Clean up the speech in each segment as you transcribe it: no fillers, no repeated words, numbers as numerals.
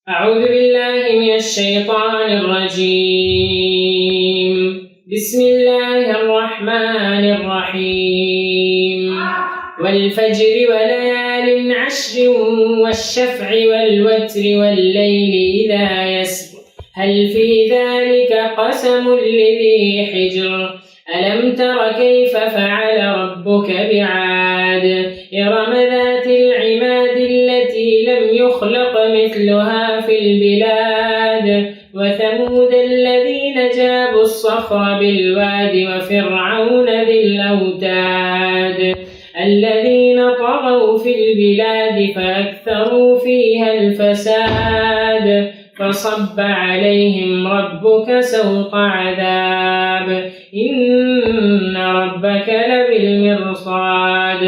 أعوذ بالله من الشيطان الرجيم. بسم الله الرحمن الرحيم. والفجر وليال عشر والشفع والوتر والليل إذا يسر هل في ذلك قسم لذي حجر ألم تر كيف فعل ربك بعاد إرم ذات العماد التي لم يخلق مثلها في البلاد وثمود الذين جابوا الصخر بالواد وفرعون ذي الأوتاد الذين طغوا في البلاد فأكثروا فيها الفساد فصب عليهم ربك سوط عذاب إن ربك لبالمرصاد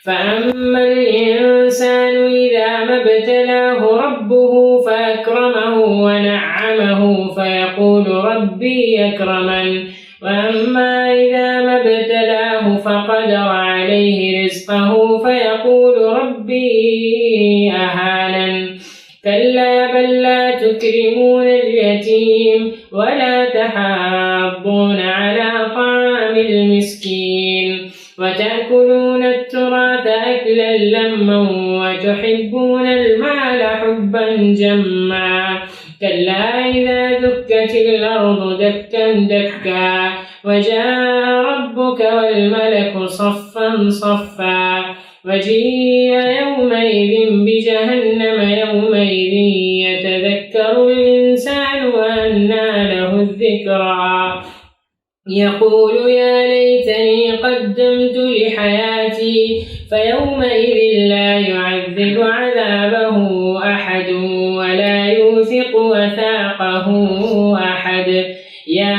فأما الإنسان إذا ما ابتلاه ربه فأكرمه ونعمه فيقول ربي أكرمن وأما إذا ما ابتلاه فقدر عليه رزقه فيقول ربي أهانن كلا بل لا تكرمون اليتيم ولا تحاضون على طعام المسكين وتأكلون التراث أكلا لما وتحبون المال حبا جما كلا إذا دكت الأرض دكا دكا وجاء ربك والملك صفا صفا وجيء يومئذ بجهنم يومئذ يتذكر الإنسان وأنى له الذكرى يقول يا ليتني قدمت لحياتي فيومئذ لا يعذب عذابه أحد ولا يوثق وثاقه أحد يا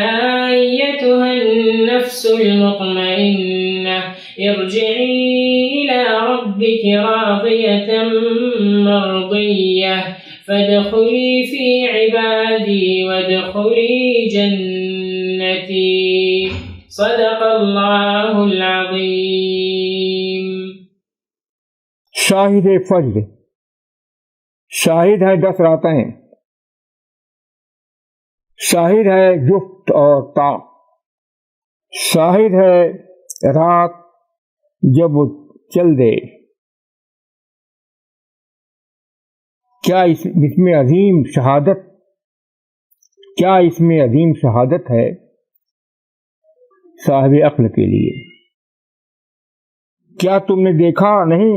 أيتها النفس المطمئنة ارجعي إلى ربك راضية مرضية فادخلي في عبادي وادخلي جنتي صدق اللہ العظیم. شاہد فجر، شاہد ہے 10 راتیں، شاہد ہے جفت اور تا، شاہد ہے رات جب وہ چل دے. کیا اس میں عظیم شہادت ہے صاحب عقل کے لیے. کیا تم نے دیکھا نہیں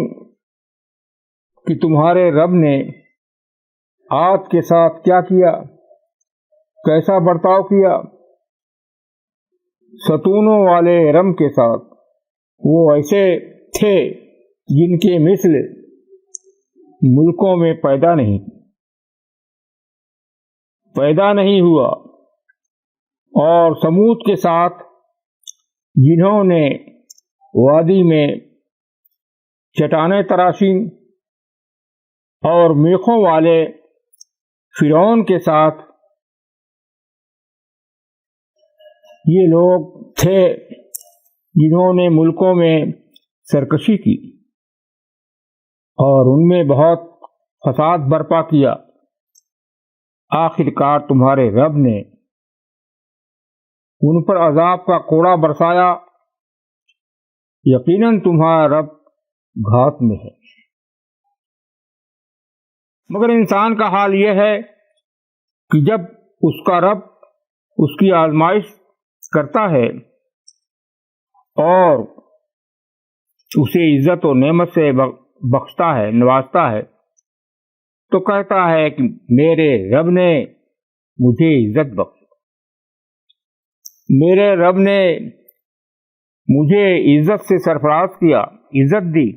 کہ تمہارے رب نے عاد کے ساتھ کیا کیا، کیسا برتاؤ کیا؟ ستونوں والے ارم کے ساتھ وہ ایسے تھے جن کے مثل ملکوں میں پیدا نہیں ہوا. اور سمود کے ساتھ جنہوں نے وادی میں چٹانیں تراشی، اور میخوں والے فرعون کے ساتھ یہ لوگ تھے جنہوں نے ملکوں میں سرکشی کی اور ان میں بہت فساد برپا کیا. آخر کار تمہارے رب نے ان پر عذاب کا کوڑا برسایا. یقیناً تمہارا رب گھات میں ہے. مگر انسان کا حال یہ ہے کہ جب اس کا رب اس کی آزمائش کرتا ہے اور اسے عزت و نعمت سے بخشتا ہے، نوازتا ہے، تو کہتا ہے کہ میرے رب نے مجھے عزت بخشی، میرے رب نے مجھے عزت سے سرفراز کیا، عزت دی.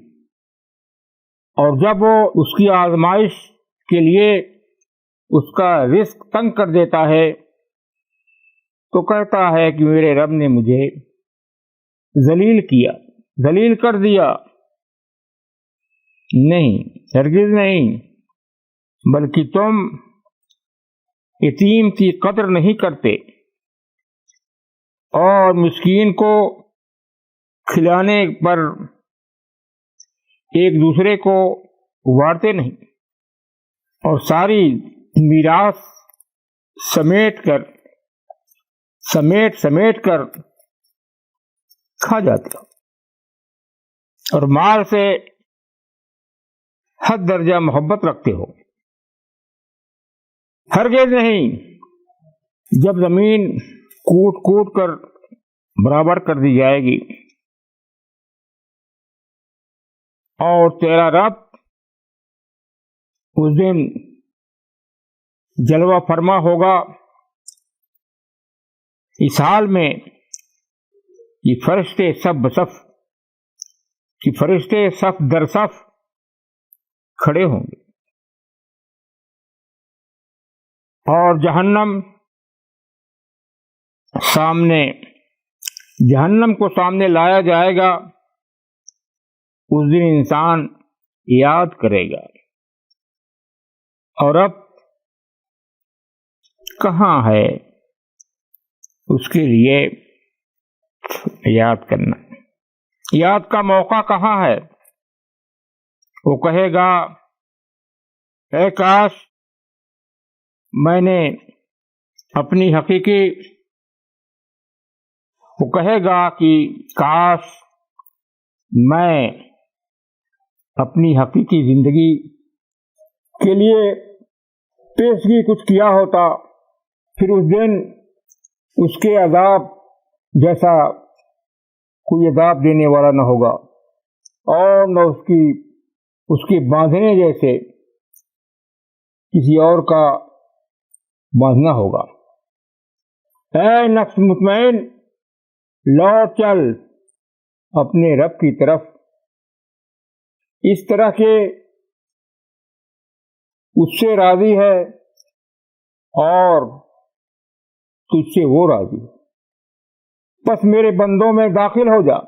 اور جب وہ اس کی آزمائش کے لیے اس کا رزق تنگ کر دیتا ہے تو کہتا ہے کہ میرے رب نے مجھے ذلیل کر دیا. نہیں، ہرگز نہیں، بلکہ تم یتیم کی قدر نہیں کرتے اور مسکین کو کھلانے پر ایک دوسرے کو ابھارتے نہیں. اور ساری میراث سمیٹ کر کھا جاتے ہو، اور مال سے حد درجہ محبت رکھتے ہو۔ ہرگز نہیں، جب زمین کوٹ کر برابر کر دی جائے گی اور تیرا رب اس دن جلوہ فرما ہوگا، اس حال میں یہ فرشتے صف در صف کھڑے ہوں گے، اور جہنم کو سامنے لایا جائے گا۔ اس دن انسان یاد کرے گا، اور اب کہاں ہے اس کے لیے یاد کرنا؟ یاد کا موقع کہاں ہے؟ وہ کہے گا، اے کاش میں نے اپنی حقیقی وہ کہے گا کہ کاش میں اپنی حقیقی زندگی کے لیے پیشگی کچھ کیا ہوتا، پھر اس دن اس کے عذاب جیسا کوئی عذاب دینے والا نہ ہوگا، اور نہ اس کے باندھنے جیسے کسی اور کا باندھنا ہوگا۔ اے نفس مطمئن، لوٹ چل اپنے رب کی طرف، اس طرح کہ اس سے راضی ہے اور تجھ سے وہ راضی ہے، پس میرے بندوں میں داخل ہو جا،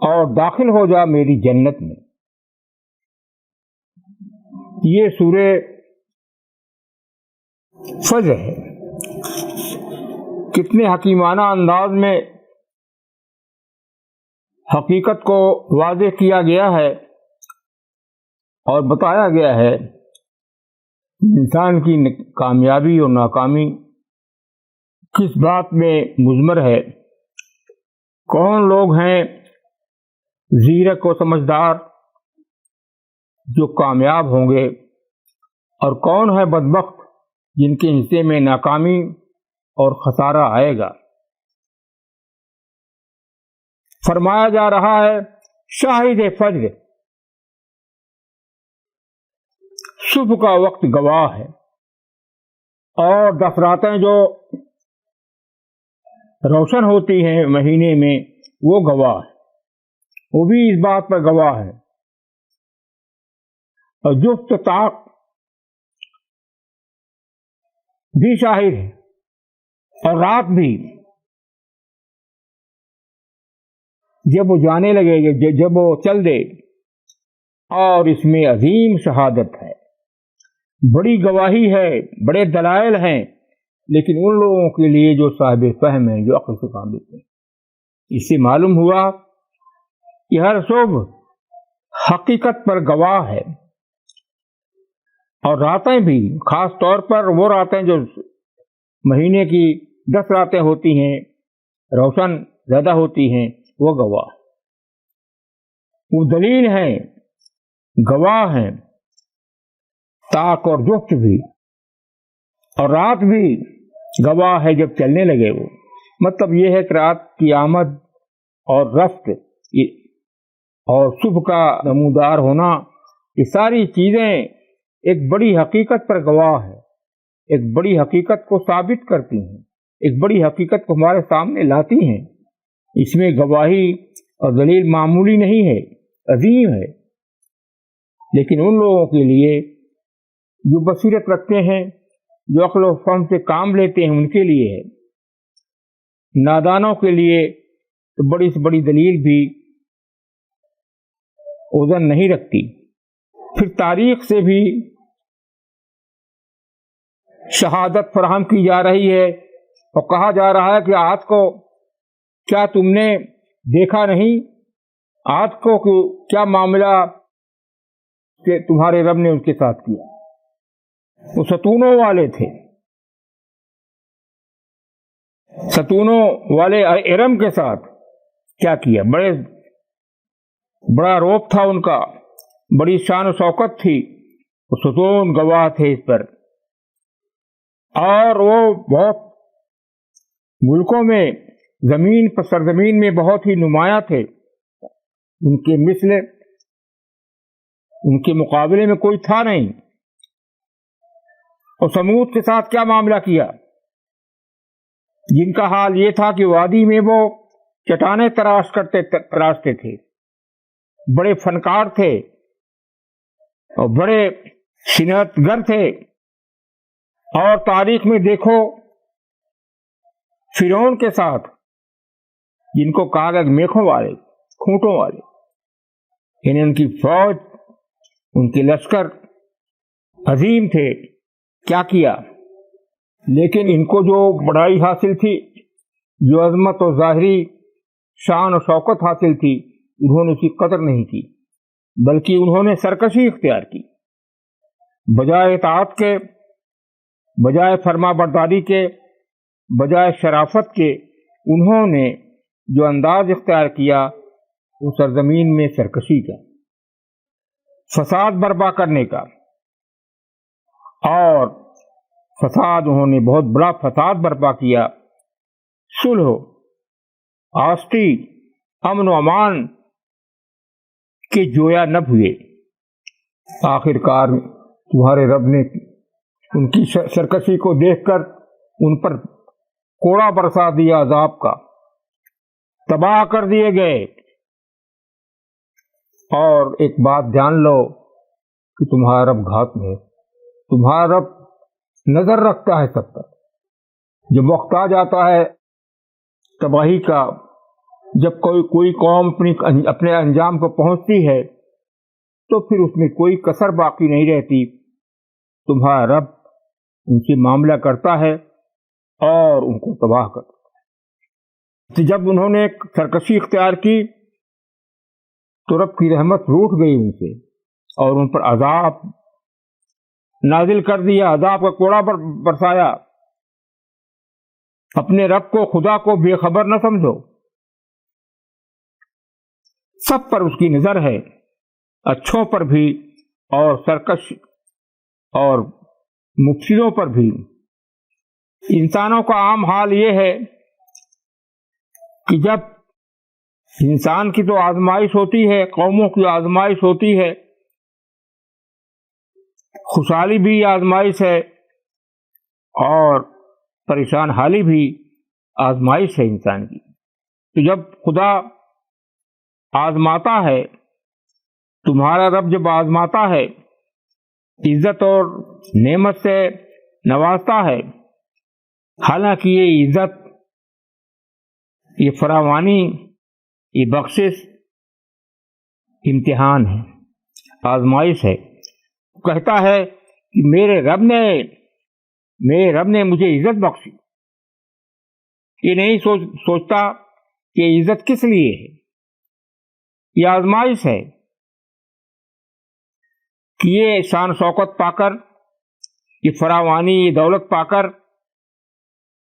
اور داخل ہو جا میری جنت میں۔ یہ سورہ فجر ہے۔ کتنے حکیمانہ انداز میں حقیقت کو واضح کیا گیا ہے اور بتایا گیا ہے انسان کی کامیابی اور ناکامی کس بات میں مضمر ہے، کون لوگ ہیں زیرک و سمجھدار جو کامیاب ہوں گے، اور کون ہے بدبخت جن کے حصے میں ناکامی اور خسارہ آئے گا۔ فرمایا جا رہا ہے شاہد فجر، صبح کا وقت گواہ ہے، اور 10 راتیں جو روشن ہوتی ہیں مہینے میں وہ گواہ ہے، وہ بھی اس بات پر گواہ ہے، اور جفت طاق بھی شاہد ہے، اور رات بھی جب وہ جانے لگے گا، جب وہ چل دے، اور اس میں عظیم شہادت ہے، بڑی گواہی ہے، بڑے دلائل ہیں، لیکن ان لوگوں کے لیے جو صاحب فہم ہیں، جو عقل سے کام لیتے ہیں۔ اس سے معلوم ہوا کہ ہر صبح حقیقت پر گواہ ہے، اور راتیں بھی، خاص طور پر وہ راتیں جو مہینے کی 10 راتیں ہوتی ہیں، روشن زیادہ ہوتی ہیں، وہ گواہ، وہ دلیل ہیں، گواہ ہیں، طاق اور جفت بھی، اور رات بھی گواہ ہے جب چلنے لگے وہ۔ مطلب یہ ہے کہ رات کی آمد اور رفت اور صبح کا نمودار ہونا، یہ ساری چیزیں ایک بڑی حقیقت پر گواہ ہے، ایک بڑی حقیقت کو ثابت کرتی ہیں، ایک بڑی حقیقت کو ہمارے سامنے لاتی ہیں۔ اس میں گواہی اور دلیل معمولی نہیں ہے، عظیم ہے، لیکن ان لوگوں کے لیے جو بصیرت رکھتے ہیں، جو عقل و فہم سے کام لیتے ہیں، ان کے لیے ہے۔ نادانوں کے لیے تو بڑی سے بڑی دلیل بھی وزن نہیں رکھتی۔ پھر تاریخ سے بھی شہادت فراہم کی جا رہی ہے، اور کہا جا رہا ہے کہ آج کو کیا تم نے دیکھا نہیں، آج کو کیا معاملہ کہ تمہارے رب نے ان کے ساتھ کیا. وہ ستونوں والے تھے، ستونوں والے ارم کے ساتھ کیا کیا. بڑا روپ تھا ان کا، بڑی شان و شوکت تھی. وہ ستون گواہ تھے اس پر، اور وہ بہت ملکوں میں زمین پر سرزمین میں بہت ہی نمایاں تھے. ان کے مثل ان کے مقابلے میں کوئی تھا نہیں. اور سمود کے ساتھ کیا معاملہ کیا، جن کا حال یہ تھا کہ وادی میں وہ چٹانیں تراشتے تھے. بڑے فنکار تھے اور بڑے صنعت گر تھے. اور تاریخ میں دیکھو فرعون کے ساتھ، جن کو کہا گیا میخوں والے، کھونٹوں والے، یعنی ان کی فوج، ان کے لشکر عظیم تھے، کیا کیا. لیکن ان کو جو بڑائی حاصل تھی، جو عظمت و ظاہری شان و شوکت حاصل تھی، انہوں نے اس کی قدر نہیں کی، بلکہ انہوں نے سرکشی اختیار کی. بجائے اطاعت کے، بجائے فرما برداری کے، بجائے شرافت کے، انہوں نے جو انداز اختیار کیا وہ سرزمین میں سرکشی کا، فساد برپا کرنے کا. اور فساد، انہوں نے بہت بڑا فساد برپا کیا. صلح، آستی، امن و امان کے جویا نہ ہوئے. آخر کار تمہارے رب نے ان کی سرکشی کو دیکھ کر ان پر کوڑا برسا دیا، عذاب کا، تباہ کر دیے گئے. اور ایک بات جان لو کہ تمہارا رب گھات میں ہے، تمہارا رب نظر رکھتا ہے سب پر. جب وقت آ جاتا ہے تباہی کا، جب کوئی قوم اپنے انجام کو پہنچتی ہے، تو پھر اس میں کوئی کسر باقی نہیں رہتی. تمہارا رب ان سے معاملہ کرتا ہے اور ان کو تباہ کرتا ہے. جب انہوں نے سرکشی اختیار کی تو رب کی رحمت روٹھ گئی ان سے، اور ان پر عذاب نازل کر دیا، عذاب کا کوڑا برسایا. اپنے رب کو، خدا کو بے خبر نہ سمجھو، سب پر اس کی نظر ہے، اچھوں پر بھی اور سرکش اور مفسدوں پر بھی. انسانوں کا عام حال یہ ہے کہ جب انسان کی تو آزمائش ہوتی ہے، قوموں کی آزمائش ہوتی ہے، خوشحالی بھی آزمائش ہے اور پریشان حالی بھی آزمائش ہے انسان کی. تو جب خدا آزماتا ہے، تمہارا رب جب آزماتا ہے، عزت اور نعمت سے نوازتا ہے، حالانکہ یہ عزت، یہ فراوانی، یہ بخشش امتحان ہے، آزمائش ہے. کہتا ہے کہ میرے رب نے مجھے عزت بخشی. یہ نہیں سوچتا کہ عزت کس لیے ہے. یہ آزمائش ہے کہ یہ شان شوکت پا کر، یہ فراوانی، یہ دولت پا کر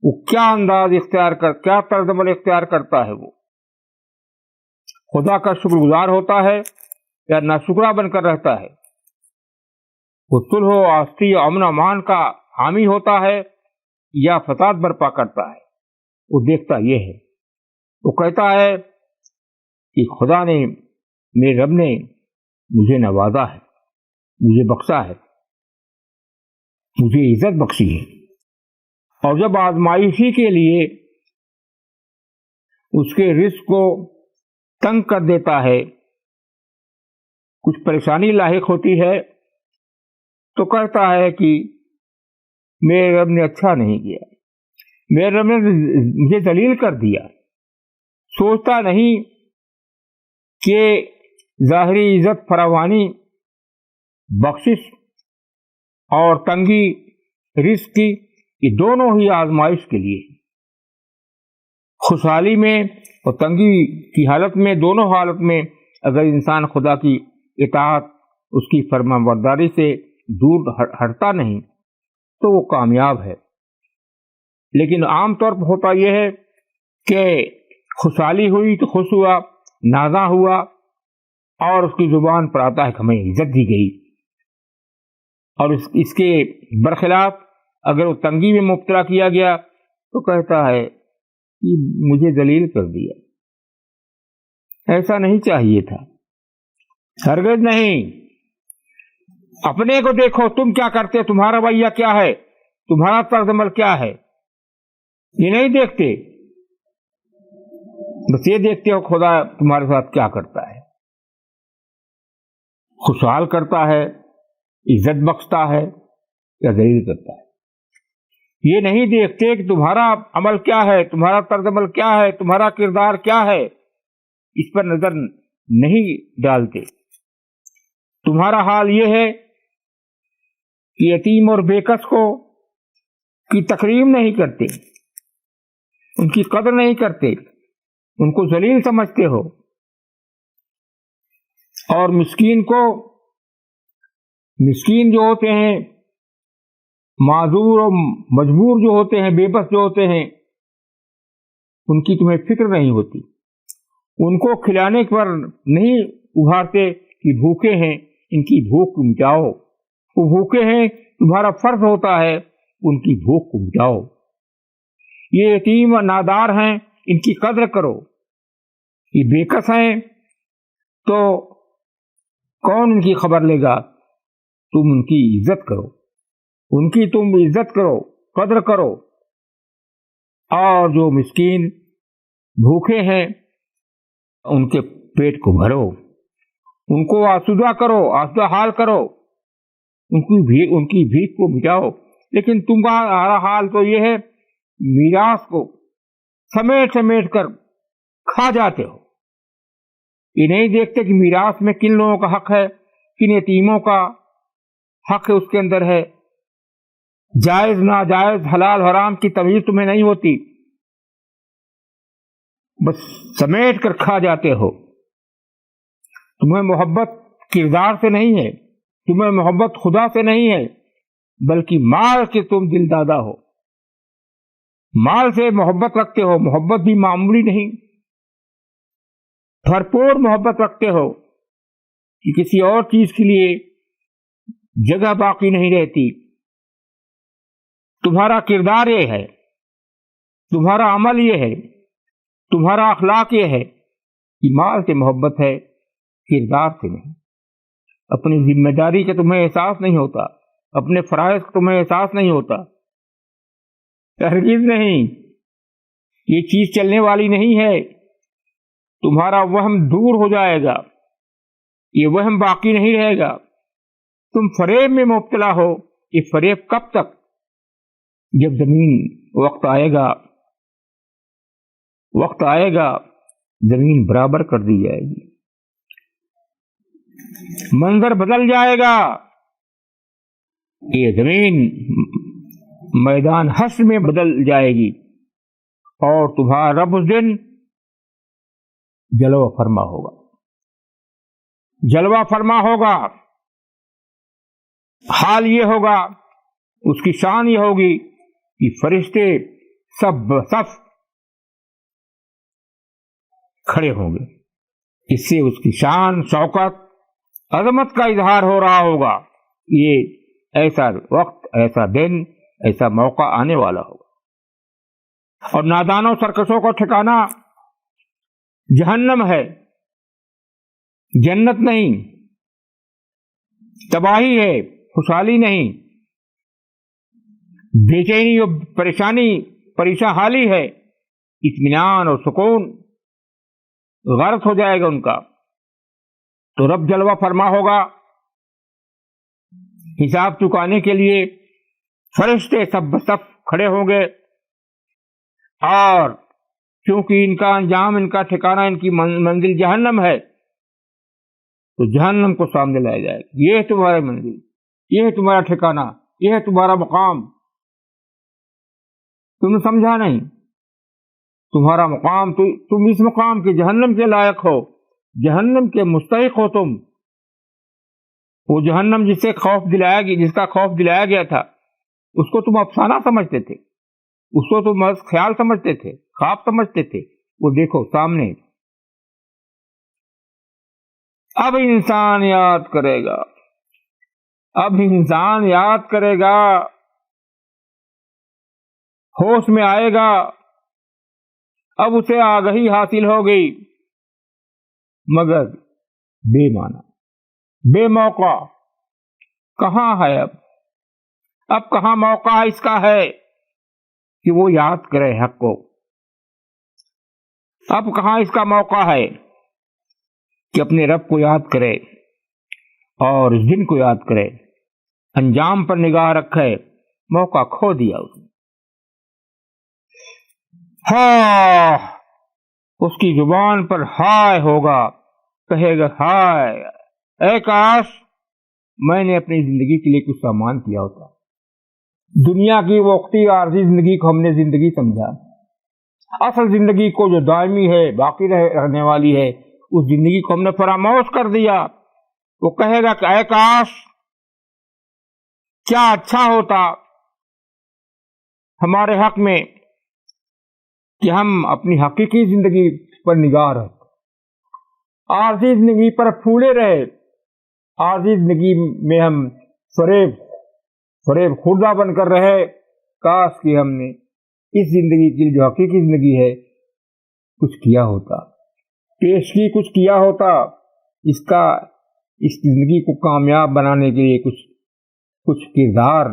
وہ کیا انداز اختیار کیا طرز عمل اختیار کرتا ہے. وہ خدا کا شکر گزار ہوتا ہے یا ناشکرا بن کر رہتا ہے. وہ صلح و آستی و امن و امان کا حامی ہوتا ہے یا فساد برپا کرتا ہے. وہ دیکھتا یہ ہے. وہ کہتا ہے کہ خدا نے، میرے رب نے مجھے نوازا ہے، مجھے بخشا ہے، مجھے عزت بخشی ہے. اور جب آزمائشی کے لیے اس کے رزق کو تنگ کر دیتا ہے، کچھ پریشانی لاحق ہوتی ہے، تو کہتا ہے کہ میرے رب نے اچھا نہیں کیا، میرے رب نے مجھے ذلیل کر دیا. سوچتا نہیں کہ ظاہری عزت، فراوانی، بخشش اور تنگی رزق کی، یہ دونوں ہی آزمائش کے لیے، خوشحالی میں اور تنگی کی حالت میں، دونوں حالت میں اگر انسان خدا کی اطاعت، اس کی فرما برداری سے دور ہٹتا نہیں تو وہ کامیاب ہے۔ لیکن عام طور پر ہوتا یہ ہے کہ خوشحالی ہوئی تو خوش ہوا، نازا ہوا، اور اس کی زبان پر آتا ہے کہ ہمیں عزت دی گئی، اور اس کے برخلاف اگر وہ تنگی میں مبتلا کیا گیا تو کہتا ہے کہ مجھے ذلیل کر دیا۔ ایسا نہیں چاہیے تھا، ہرگز نہیں۔ اپنے کو دیکھو، تم کیا کرتے، تمہارا رویہ کیا ہے، تمہارا طرز عمل کیا ہے، یہ نہیں دیکھتے، بس یہ دیکھتے ہو خدا تمہارے ساتھ کیا کرتا ہے، خوشحال کرتا ہے، عزت بخشتا ہے یا ذلیل کرتا ہے۔ یہ نہیں دیکھتے کہ تمہارا عمل کیا ہے، تمہارا طرز عمل کیا ہے، تمہارا کردار کیا ہے، اس پر نظر نہیں ڈالتے۔ تمہارا حال یہ ہے کہ یتیم اور بے کس کو کی تکریم نہیں کرتے، ان کی قدر نہیں کرتے، ان کو ذلیل سمجھتے ہو، اور مسکین جو ہوتے ہیں، معذور اور مجبور جو ہوتے ہیں، بے بس جو ہوتے ہیں، ان کی تمہیں فکر نہیں ہوتی، ان کو کھلانے پر نہیں ابھارتے کہ بھوکے ہیں، ان کی بھوک کو مٹاؤ، وہ بھوکے ہیں، تمہارا فرض ہوتا ہے ان کی بھوک کو مٹاؤ۔ یہ یتیم و نادار ہیں، ان کی قدر کرو، یہ بے کس ہیں تو کون ان کی خبر لے گا، تم ان کی عزت کرو، ان کی تم عزت کرو، قدر کرو، اور جو مسکین بھوکے ہیں ان کے پیٹ کو بھرو، ان کو آسودہ کرو، آسودہ حال کرو، ان کی بھیک کو مٹاؤ۔ لیکن تمہارا حال تو یہ ہے، میراث کو سمیٹ کر کھا جاتے ہو۔ یہ نہیں دیکھتے کہ میراث میں کن لوگوں کا حق ہے، کن یتیموں کا حق ہے، اس کے اندر ہے، جائز ناجائز حلال حرام کی تمیز تمہیں نہیں ہوتی، بس سمیٹ کر کھا جاتے ہو۔ تمہیں محبت کردار سے نہیں ہے، تمہیں محبت خدا سے نہیں ہے، بلکہ مال کے تم دل دادا ہو، مال سے محبت رکھتے ہو، محبت بھی معمولی نہیں، بھرپور محبت رکھتے ہو کہ کسی اور چیز کے لیے جگہ باقی نہیں رہتی۔ تمہارا کردار یہ ہے، تمہارا عمل یہ ہے، تمہارا اخلاق یہ ہے کہ مال سے محبت ہے، کردار سے نہیں۔ اپنی ذمہ داری کا تمہیں احساس نہیں ہوتا، اپنے فرائض کا تمہیں احساس نہیں ہوتا، ہرگز نہیں، یہ چیز چلنے والی نہیں ہے۔ تمہارا وہم دور ہو جائے گا، یہ وہم باقی نہیں رہے گا، تم فریب میں مبتلا ہو۔ یہ فریب کب تک؟ جب وقت آئے گا زمین برابر کر دی جائے گی، منظر بدل جائے گا، یہ زمین میدان حشر میں بدل جائے گی، اور تمہارا رب اس دن جلوہ فرما ہوگا، جلوہ فرما ہوگا۔ حال یہ ہوگا، اس کی شان یہ ہوگی کہ فرشتے سب صف کھڑے ہوں گے، اس سے اس کی شان، شوکت، عظمت کا اظہار ہو رہا ہوگا۔ یہ ایسا وقت، ایسا دن، ایسا موقع آنے والا ہوگا، اور نادانوں سرکشوں کو ٹھکانا جہنم ہے، جنت نہیں، تباہی ہے، خوشحالی نہیں، بے چینی اور پریشان حالی ہے، اطمینان اور سکون غارت ہو جائے گا ان کا۔ تو رب جلوہ فرما ہوگا، حساب چکانے کے لیے فرشتے سب صف کھڑے ہوں گے، اور چونکہ ان کا انجام، ان کا ٹھکانہ، ان کی منزل جہنم ہے، تو جہنم کو سامنے لایا جائے گا۔ یہ ہے تمہاری منزل، یہ ہے تمہارا ٹھکانہ، یہ ہے تمہارا مقام۔ تم نے سمجھا نہیں تمہارا مقام، تم اس مقام کے جہنم کے لائق ہو، جہنم کے مستحق ہو تم۔ وہ جہنم جس کا خوف دلایا گیا تھا اس کو تم افسانہ سمجھتے تھے، اس کو تم خیال سمجھتے تھے، خواب سمجھتے تھے، وہ دیکھو سامنے۔ اب انسان یاد کرے گا، اب انسان یاد کرے گا، ہوش میں آئے گا، اب اسے آگہی حاصل ہو گئی، مگر بے معنی، بے موقع۔ کہاں ہے اب کہاں موقع اس کا ہے کہ وہ یاد کرے حق کو؟ اب کہاں اس کا موقع ہے کہ اپنے رب کو یاد کرے اور اس دن کو یاد کرے، انجام پر نگاہ رکھے؟ موقع کھو دیا اس نے۔ ہاں، اس کی زبان پر ہائے ہوگا، کہے گا ہائے، اے کاش میں نے اپنی زندگی کے لیے کچھ سامان کیا ہوتا۔ دنیا کی وقتی عارضی زندگی کو ہم نے زندگی سمجھا، اصل زندگی کو جو دائمی ہے، باقی رہنے والی ہے، اس زندگی کو ہم نے فراموش کر دیا۔ وہ کہے گا کہ اے کاش کیا اچھا ہوتا ہمارے حق میں کہ ہم اپنی حقیقی زندگی پر نگاہ رکھتے، عارضی زندگی پر پھولے رہے، عارضی زندگی میں ہم فریب خوردہ بن کر رہے۔ کاش کہ ہم نے اس زندگی کی جو حقیقی زندگی ہے کچھ کیا ہوتا، پیشگی کچھ کیا ہوتا، اس زندگی کو کامیاب بنانے کے لیے کچھ کردار،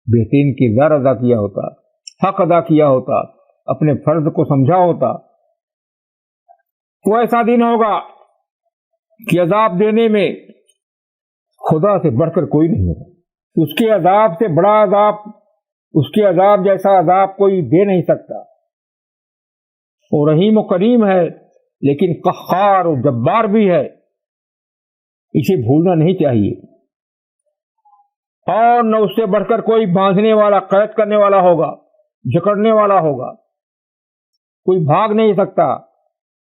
بہترین کردار ادا کیا ہوتا، حق ادا کیا ہوتا، اپنے فرض کو سمجھا ہوتا۔ تو ایسا دن ہوگا کہ عذاب دینے میں خدا سے بڑھ کر کوئی نہیں ہوگا، اس کے عذاب سے بڑا عذاب، اس کے عذاب جیسا عذاب کوئی دے نہیں سکتا۔ وہ رحیم و کریم ہے لیکن قہار و جبار بھی ہے، اسے بھولنا نہیں چاہیے۔ اور نہ اس سے بڑھ کر کوئی باندھنے والا، قید کرنے والا ہوگا، جکڑنے والا ہوگا۔ کوئی بھاگ نہیں سکتا،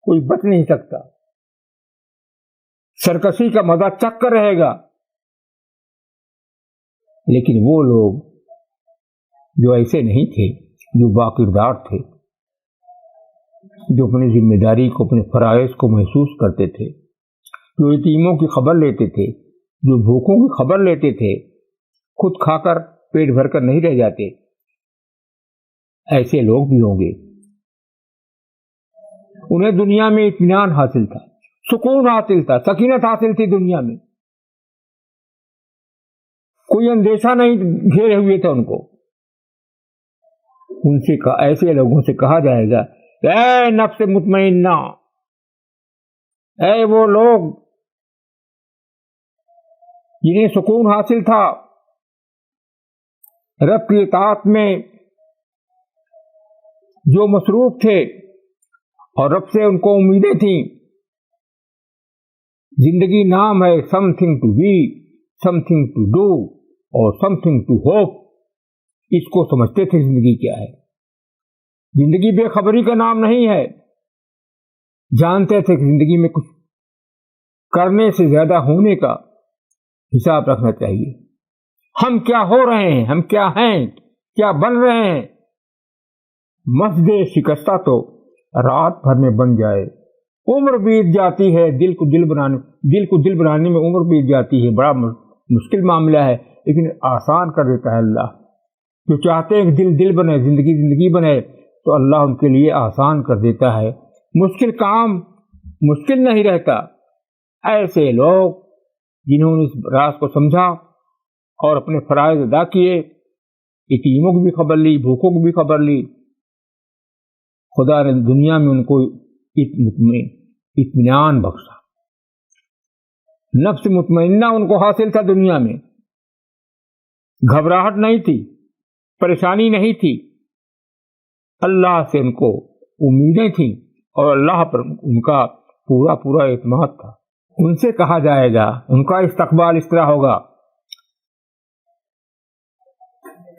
کوئی بچ نہیں سکتا، سرکشی کا مزہ چکھ کر رہے گا۔ لیکن وہ لوگ جو ایسے نہیں تھے، جو باکردار تھے، جو اپنی ذمہ داری کو، اپنے فرائض کو محسوس کرتے تھے، جو یتیموں کی خبر لیتے تھے، جو بھوکوں کی خبر لیتے تھے، خود کھا کر پیٹ بھر کر نہیں رہ جاتے، ایسے لوگ بھی ہوں گے۔ انہیں دنیا میں اطمینان حاصل تھا، سکون حاصل تھا، سکینت حاصل تھی دنیا میں، کوئی اندیشہ نہیں گھیرے ہوئے تھے ان کو۔ ایسے لوگوں سے کہا جائے گا اے نفس مطمئنہ، اے وہ لوگ جنہیں سکون حاصل تھا، رب کی اطاعت میں جو مصروف تھے اور رب سے ان کو امیدیں تھیں۔ زندگی نام ہے something to be, something to do اور سم تھنگ ٹو ہوپ۔ اس کو سمجھتے تھے زندگی کیا ہے۔ زندگی بے خبری کا نام نہیں ہے، جانتے تھے کہ زندگی میں کچھ کرنے سے زیادہ ہونے کا حساب رکھنا چاہیے۔ ہم کیا ہو رہے ہیں، ہم کیا ہیں، کیا بن رہے ہیں۔ مسجد شکستہ تو رات بھر میں بن جائے، عمر بیت جاتی ہے، دل کو دل بنانے میں عمر بیت جاتی ہے۔ بڑا مشکل معاملہ ہے لیکن آسان کر دیتا ہے اللہ۔ جو چاہتے ہیں کہ دل بنے، زندگی بنے، تو اللہ ان کے لیے آسان کر دیتا ہے۔ مشکل کام مشکل نہیں رہتا۔ ایسے لوگ جنہوں نے اس راز کو سمجھا اور اپنے فرائض ادا کیے، یتیموں کی بھی خبر لی، بھوکوں کی بھی خبر لی، خدا نے دنیا میں ان کو اطمینان بخشا۔ نفس مطمئنہ ان کو حاصل تھا دنیا میں، گھبراہٹ نہیں تھی، پریشانی نہیں تھی، اللہ سے ان کو امیدیں تھیں اور اللہ پر ان کا پورا اعتماد تھا۔ ان سے کہا جائے گا، ان کا استقبال اس طرح ہوگا،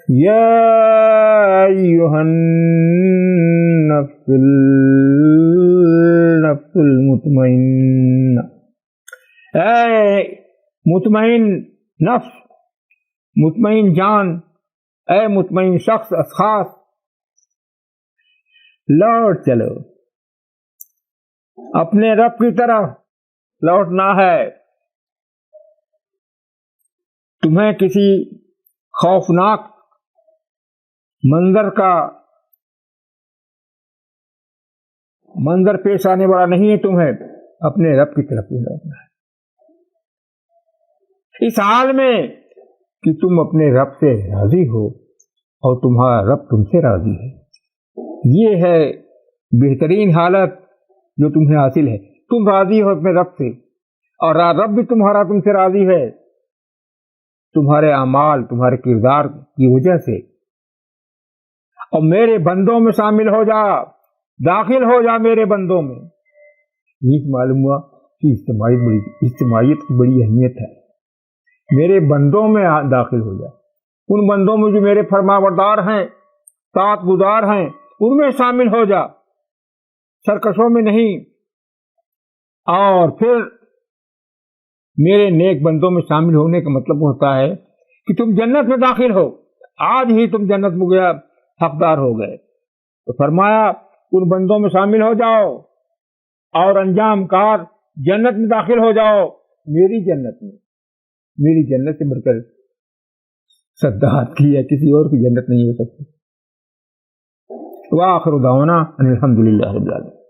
یا ایھا النفس المطمئنہ، اے مطمئن نفس، مطمئن جان، اے مطمئن شخص اشخاص، لوٹ چلو، اپنے رب کی طرف لوٹنا ہے۔ تمہیں کسی خوفناک منظر پیش آنے والا نہیں ہے، تمہیں اپنے رب کی طرف لوٹنا ہے، اس حال میں کہ تم اپنے رب سے راضی ہو اور تمہارا رب تم سے راضی ہے۔ یہ ہے بہترین حالت جو تمہیں حاصل ہے، تم راضی ہو اپنے رب سے اور رب بھی تمہارا تم سے راضی ہے، تمہارے اعمال، تمہارے کردار کی وجہ سے۔ اور میرے بندوں میں شامل ہو جا، داخل ہو جا میرے بندوں میں۔ یہ معلوم ہوا کہ اجتماعیت کی بڑی اہمیت ہے۔ میرے بندوں میں داخل ہو جا، ان بندوں میں جو میرے فرما بردار ہیں، طاعت گزار ہیں، ان میں شامل ہو جا، سرکشوں میں نہیں۔ اور پھر میرے نیک بندوں میں شامل ہونے کا مطلب ہوتا ہے کہ تم جنت میں داخل ہو، آج ہی تم جنت میں گیا حقدار ہو گئے۔ تو فرمایا ان بندوں میں شامل ہو جاؤ اور انجام کار جنت میں داخل ہو جاؤ، میری جنت میں، میری جنت سے بڑھ کر صدات کی یا کسی اور کی جنت نہیں ہو سکتی۔ وآخر دعوانا ان الحمد للہ رب العالمین۔